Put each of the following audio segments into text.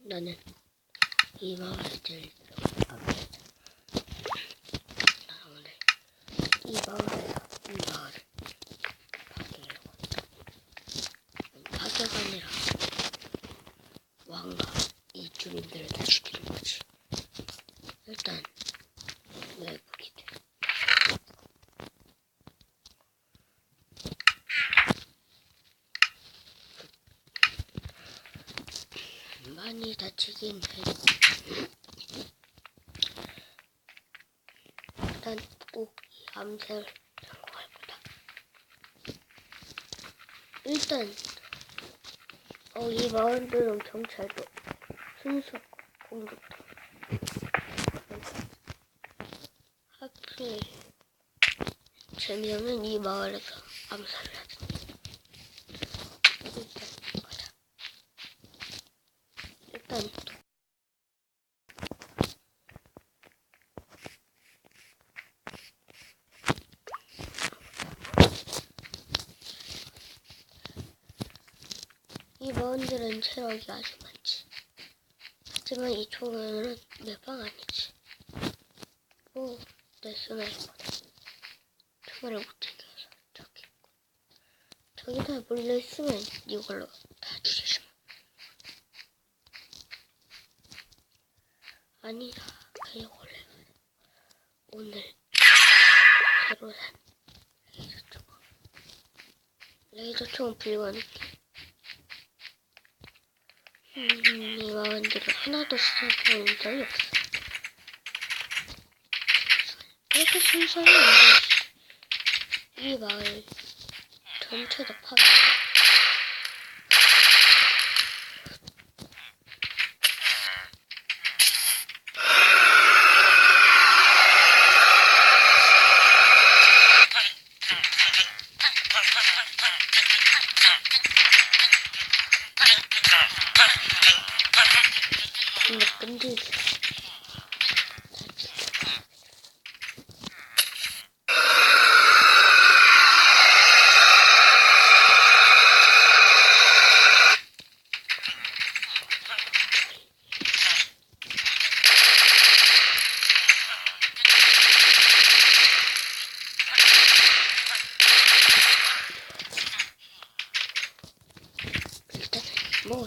나는 이 마을에 제일 나는 오늘 이 마을에서 이 마을을 파괴하려고 한다. 파괴가 아니라 왕과 이 주민들을 다 죽이는 거지. 일단 외국이 돼. 많이 다치긴 해도 일단 꼭 이 암살 성공할 거다. 일단 이 마을들은 경찰도 순수 공격도 하필 재미없는 이 마을에서 암살을 하던데. 일단 가자. 일단 이 마을들은 체력이 아주 많지. 하지만 이 총알은 내 방 아니지. 내 스나이퍼다. 총알을 못 챙겨서 저기 있고. 저기다 몰려있으면 이걸로 다 죽이시면. 아니다. 그냥 원래 오늘 새로 산 레이저총. 레이저총 불가능해. 이 마을들은 하나도 써본 적이 없어. 이렇게 순서는 안 돼. 이 마을 전체도 파괴. 근데 끈질겨.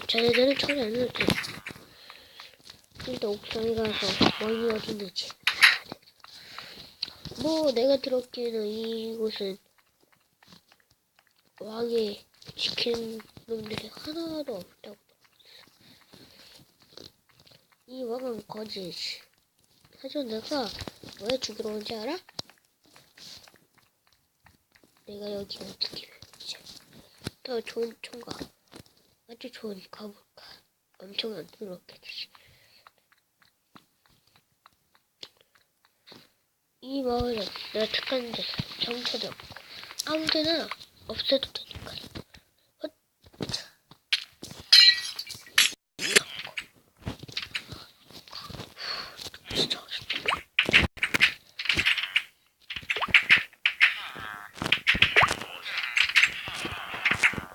쟤네들은 처리 안 해도 돼. 일단 옥상에 가서 원이 어디 있는지. 내가 들었기에는 이곳은 왕이 지키는 놈들이 하나도 없다고. 이 왕은 거지지. 하지만 내가 왜 죽이러 온지 알아? 내가 여기 어떻게 이제 더 좋은 총과 아주 좋은 가볼까 엄청난 노력해 주지. 이 마을은 내가 특한 데서 정처도 없고 아무데나 없애도 되니까. 진짜 어렵다.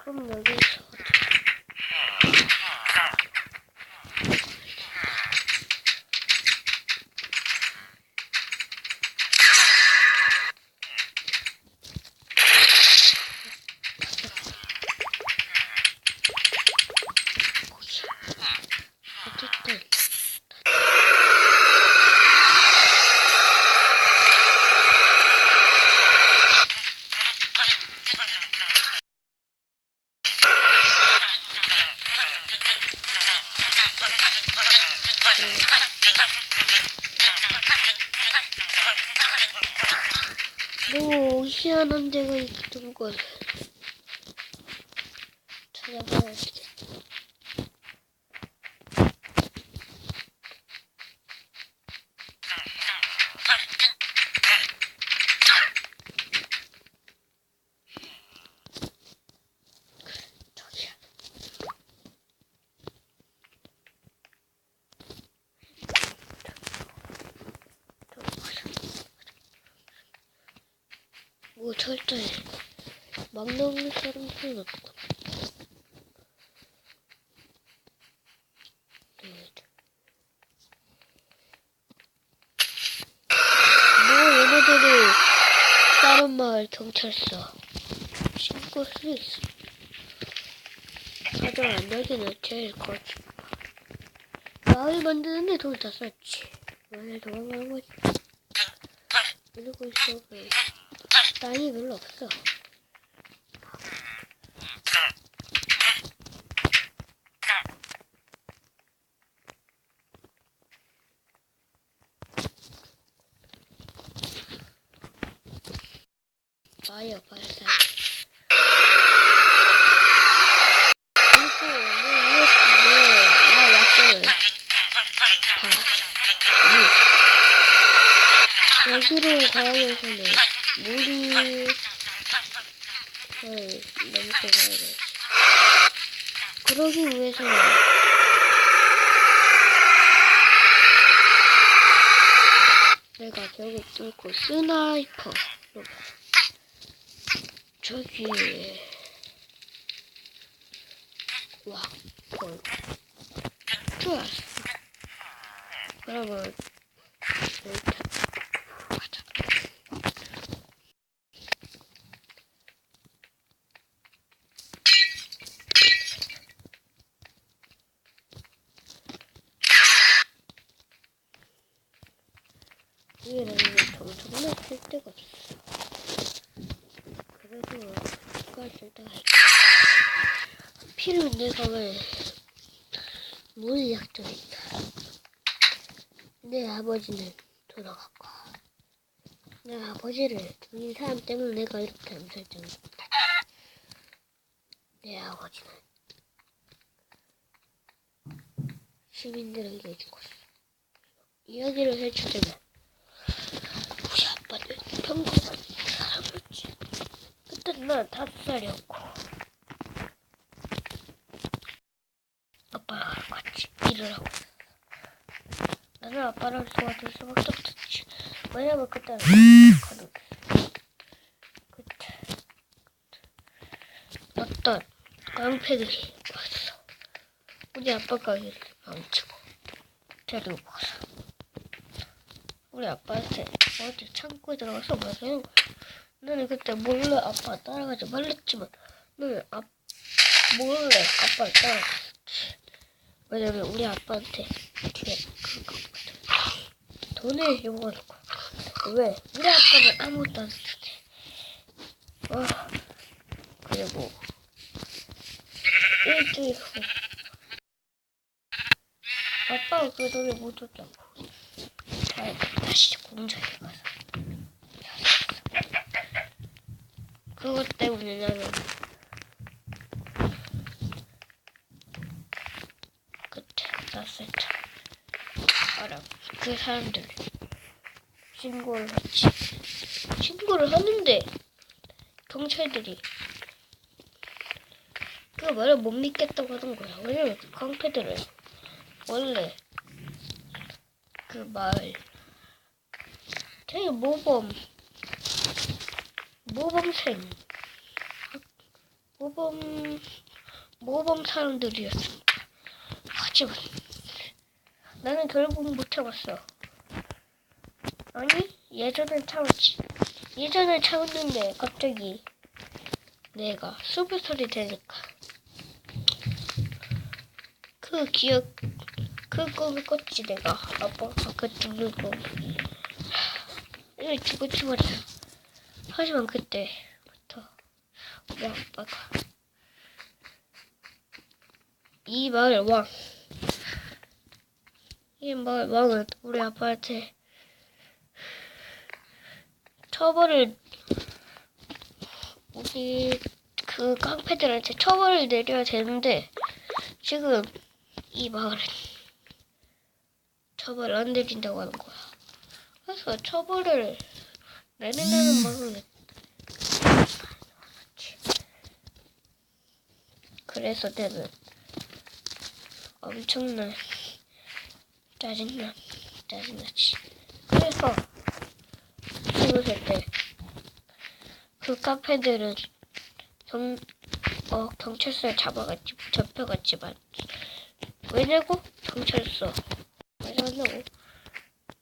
그럼 여기서 희한한 데가 있던 걸 찾아봐야지. 저기야. 철저히 막 넣는 사람들은 없고. 다음 마을 경찰서 신고할 수 있어. 하지만 여기는 제일 거지. 마을 만드는데 돈 다 썼지. 왜 도망가는 거지? 이러고 있어. 땅이 별로 없어. 파이어 발사. 여기로 가야 해서는 물이 넘고 가야 돼. 그러기 위해서는 내가 벽을 뚫고 스나이퍼로 저기 와 좋았어. 그러면 일단 가자. 위에는 정말 쓸 데가 없어. 그래도 누가 쓸 데가 있어. 필요한 내가 왜 물리학도 있다. 내 아버지는 돌아갔고 내 아버지를 죽인 사람 때문에 내가 이렇게 암살당했다. 내 아버지는 시민들에게 죽었어. 이야기를 해주자면 우리 아빠는 평범한 사람이었지. 그때 난 5살이었고 아빠랑 같이 일을 하고 나는 아빠랑 도와줄 수밖에 없었지. 왜냐면 그때는 가족이었어. 그때 어떤 깡패들이 왔어. 우리 아빠 가게를 망치고 데리고 가서 우리 아빠한테 어디 창고에 들어가서 말하는 거야. 나는 그때 몰래 아빠 따라가지 말랬지만 나는 몰래 아빠를 따라갔었지. 왜냐면 우리 아빠한테 뒤에 그거 돈을 요구하는 거야. 왜? 우리 아빠는 아무것도 안 주네. 그리고 일주일 후 아빠가 그 돈을 못 줬다고 다시 공장에 가서 그것 때문에 나는 그때 났을 때 알아. 그 사람들 신고를 했지. 신고를 하는데 경찰들이 그 말을 못 믿겠다고 하는 거야. 왜냐면 그 깡패들은 원래 그 마을 되게 모범생 모범 사람들이었습니다. 하지만 나는 결국 못 참았어. 아니 예전엔 참았지. 예전엔 참았는데 갑자기 내가 20살이 되니까 그 꿈을 꿨지. 내가 아빠가 그 죽는 꿈. 이거 죽었지 말이야. 하지만 그때부터 우리 아빠가 이 마을 왕은 우리 아빠한테 우리 그 깡패들한테 처벌을 내려야 되는데 지금 이 마을은 처벌 안 내린다고 하는 거야. 그래서 처벌을 내린다는 말은 그래서 내는 엄청난 짜증나지. 그래서 죽었을 때 그 카페들은 경찰서에 잡혀갔지만 왜냐고? 경찰서 왜 잡았냐고?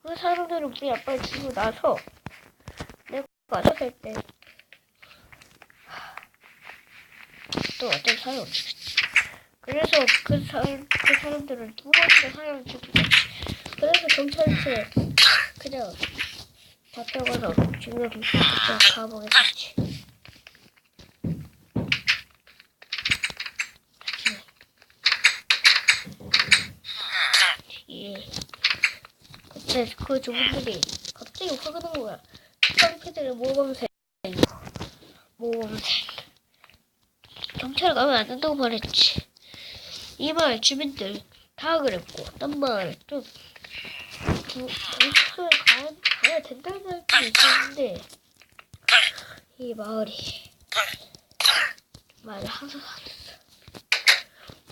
그 사람들은 우리 아빠를 죽이고 나서 내가 5살 때 또 어떤 사람을 죽였지. 그래서 그 사람들은 두 번째 사람을 죽였지. 그래서 경찰서에 그냥 잡혀가서 지금 그냥 감옥에 갔지. 예. 그때 그 주민들이 갑자기 화가 난 거야. 깡패들의 모범생. 경찰 가면 안 된다고 말했지. 이 말 주민들 다 그랬고, 딴 말 좀 경찰에 가야 된다는 말도 있었는데, 이 마을이 말을 항상 안 했어.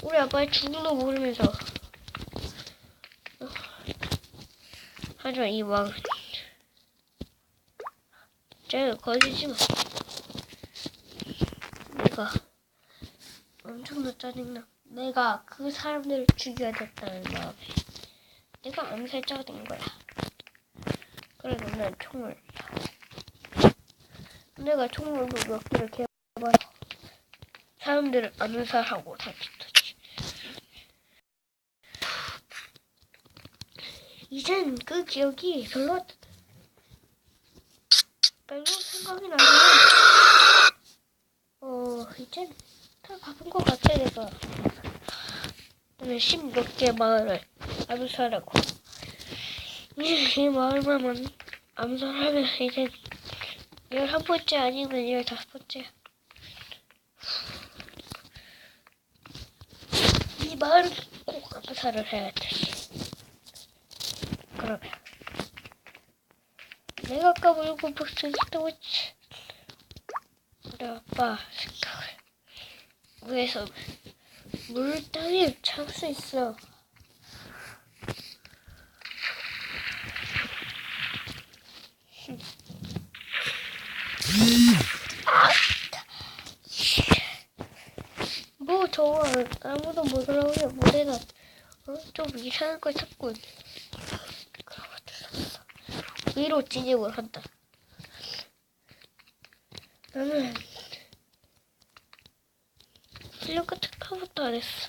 우리 아빠의 죽는도 모르면서. 하지만 이 마을은 제가 거짓이지만 내가 엄청나 짜증나. 내가 그 사람들을 죽여야 됐다는 마음에 내가 암살자가 된 거야. 그래서 난 총을 내가 총으로 몇 개를 개발해서 사람들을 암살하고 다녔지. 이젠 그 기억이 별로 생각이 나지만 이젠 다 가본 것 같아. 내가 나는 10몇 개 마을을 암살하고 이제 이 마을만 암살하면 이제 11번째 아니면 15번째. 이 마을은 꼭 암살을 해야 돼. 그러면 내가 아까 물고 볼수 있다고 했지. 우리 아빠 생각을 위해서 물 따위 참을 수 있어. 뭐 저거 아무도 못 올라오게 못해서 좀 이상한 걸 찾고 그런 것들 없어. 위로 진입을 한다. 나는 실력 같은 거 아무것도 안 했어.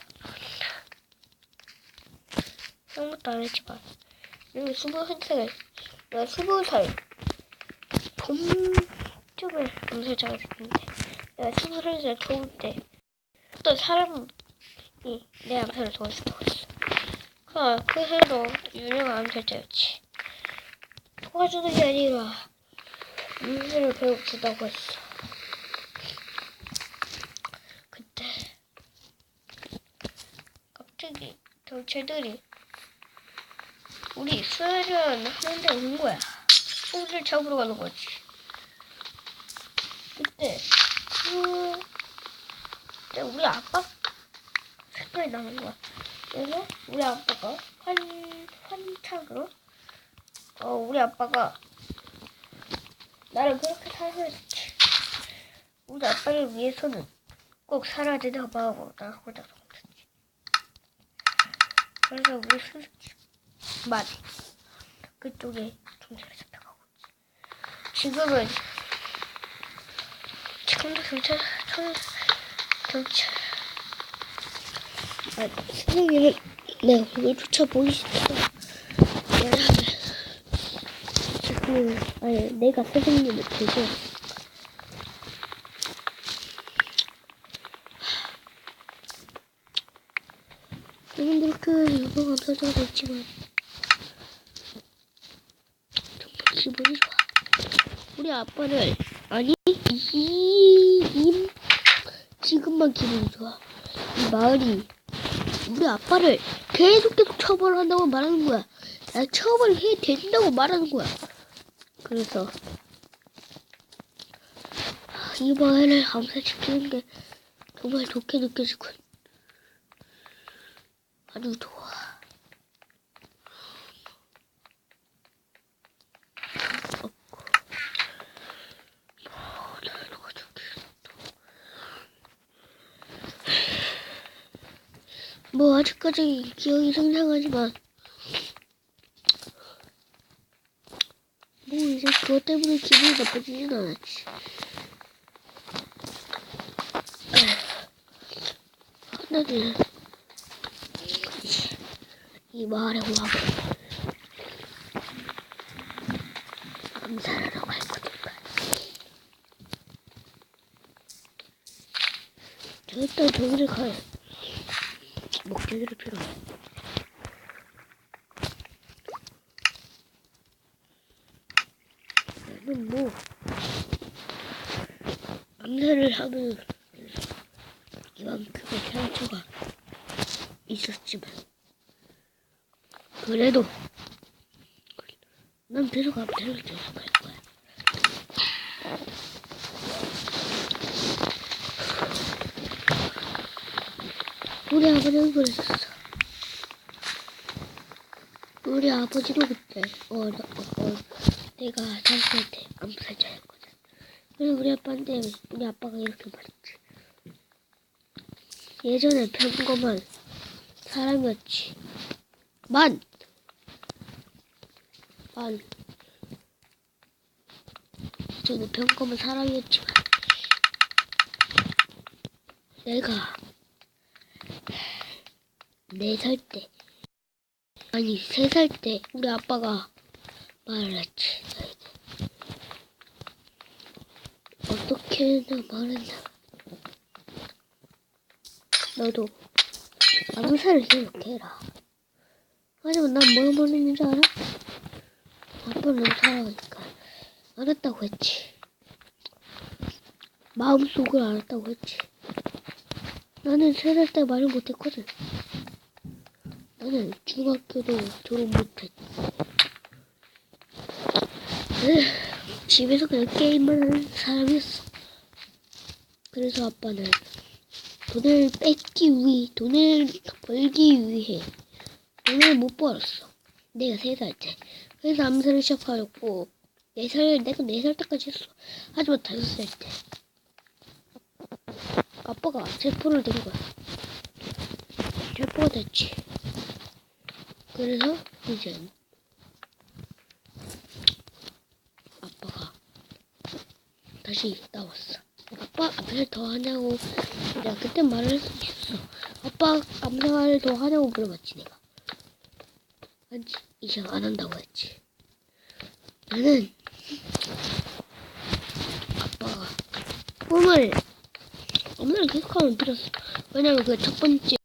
아무것도 안 했지만 내가 21살 내가 20살 봄쯤에 암살자가 됐는데 내가 21살 좋을 때 어떤 사람이 내 암살을 도와준다고 했어. 그 사람도 유명한 암살자였지. 도와주는 게 아니라 암살을 배워주다고 했어. 그때 갑자기 경찰들이 우리 수련 하는데 온 거야. 총질 잡으러 가는 거지. 그때 우리 아빠 생각이 나는 거야. 그래서 우리 아빠가 환창으로 우리 아빠가 나를 그렇게 살려줬지. 우리 아빠를 위해서는 꼭 살아야 된다고 마음으로 나 혼자 sống. 그래서 우리 순수만 그쪽에 경찰에 잡혀가고 있지. 지금도 경찰 선생님은 내가 그걸 쫓아보기 싫어. 지금 내가 선생님을 들고 물론 그렇게 여보가 없어져도 있지만 정말 기분이 좋아. 우리 아빠를 지금만 기분이 좋아. 이 마을이 우리 아빠를 계속 처벌한다고 말하는 거야. 나 처벌해야 된다고 말하는 거야. 그래서 이 마을을 암살시키는 게 정말 좋게 느껴지군. 아주 좋아. 뭐 아직까지 기억이 생생하지만 뭐 이제 그것 때문에 기분이 나빠지진 않았지. 나는 이 마을에 와서 암살하러 갈 거니까. 저 일단 저기를 갈 목적이 필요해. 나는 뭐 암살을 하면 이만큼의 상처가 있었지만 그래도 난 계속 암살을 계속할 거야. 우리 아버지는 그랬었어. 우리 아버지도 그때 내가 3살 때 암살자였거든. 그래서 우리 아빠가 이렇게 말했지. 예전에 평범한 사람이었지. 저는 평범한 사람이었지만 내가 4살 때, 아니 3살 때 우리 아빠가 말을 했지. 어떻게 말했나. 너도 암살을 계속해라. 하지만 난 뭐 말했는지 알아? 아빠는 너무 사랑하니까 알았다고 했지. 마음속을 알았다고 했지. 나는 3살 때 말을 못했거든. 나는 중학교도 졸업 못했지. 집에서 그냥 게임만 하는 사람이었어. 그래서 아빠는 돈을 벌기 위해 돈을 못 벌었어. 내가 3살 때. 그래서 암살을 시작하였고, 내가 4살 때까지 했어. 하지만 5살 때 아빠가 세포를 든 거야. 세포가 됐지. 그래서 이제 아빠가 다시 나왔어. 아빠 암살 더 하냐고 내가 그때 말을 할 수 있었어. 아빠 암살 더 하냐고 물어봤지 내가. 아니 이제 안 한다고 했지. 나는 아빠가 꿈을 암살을 계속하면 빌었어. 왜냐면 그 첫 번째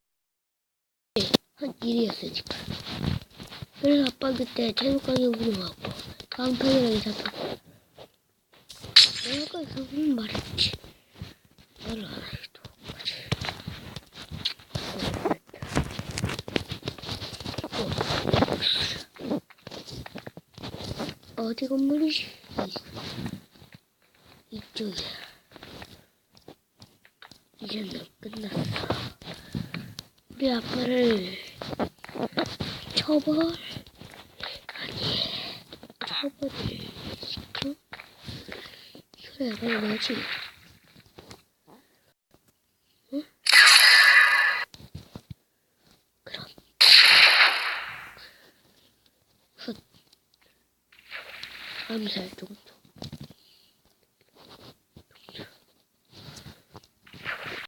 한 일이었으니까. 그래서 아빠 그때 체육 강의 운동하고 깡패이랑 잡혔고 내가 아까 그런 말했지. 말을 안 해도 그치. 어디 건물이지? 이쪽이야. 이제는 끝났어. 우리 아빠를 처벌을 시켜? 그래, 그래야지. 응? 그럼. 암살 정도.